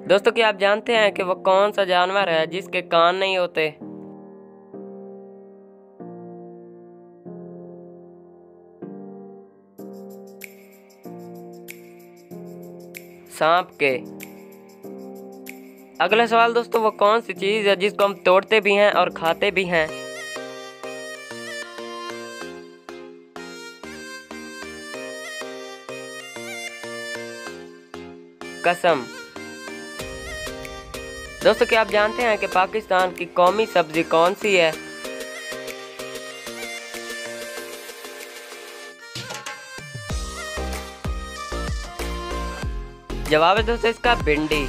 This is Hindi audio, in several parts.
दोस्तों क्या आप जानते हैं कि वो कौन सा जानवर है जिसके कान नहीं होते? सांप के। अगला सवाल दोस्तों, वो कौन सी चीज है जिसको हम तोड़ते भी हैं और खाते भी हैं? कसम। दोस्तों क्या आप जानते हैं कि पाकिस्तान की कौमी सब्जी कौन सी है? जवाब है दोस्तों इसका भिंडी।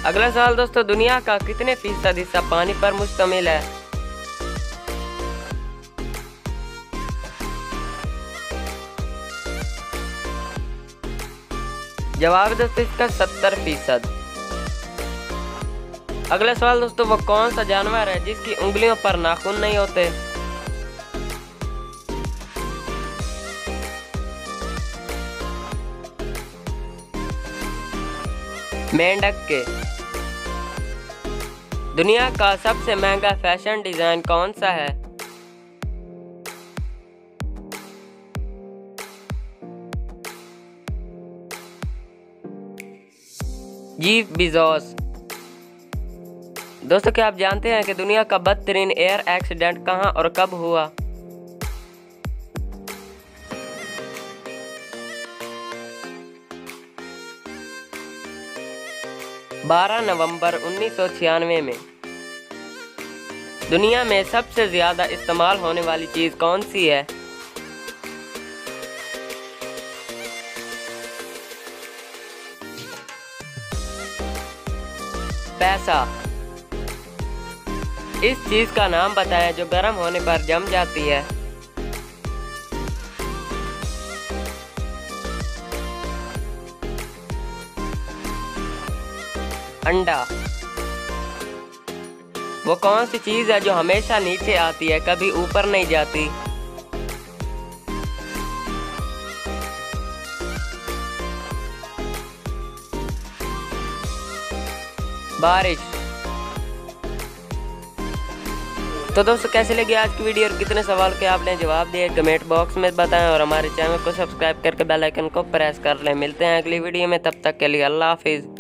अगला सवाल दोस्तों, दुनिया का कितने फीसद हिस्सा पानी पर मुश्तमिल है? जवाब है दोस्तों इसका 70%। अगला सवाल दोस्तों, वो कौन सा जानवर है जिसकी उंगलियों पर नाखून नहीं होते? मेंढक के। दुनिया का सबसे महंगा फैशन डिजाइन कौन सा है? GIF Bezos. दोस्तों क्या आप जानते हैं कि दुनिया का बदतरीन एयर एक्सीडेंट कहां और कब हुआ? 12 नवंबर 1996 में। दुनिया में सबसे ज्यादा इस्तेमाल होने वाली चीज कौन सी है? पैसा। इस चीज का नाम बताएं जो गर्म होने पर जम जाती है। अंडा। वो कौन सी चीज है जो हमेशा नीचे आती है, कभी ऊपर नहीं जाती? बारिश। तो दोस्तों कैसे लगी आज की वीडियो और कितने सवाल के आपने जवाब दिए कमेंट बॉक्स में बताएं और हमारे चैनल को सब्सक्राइब करके बेल आइकन को प्रेस कर लें। मिलते हैं अगली वीडियो में, तब तक के लिए अल्लाह हाफिज़।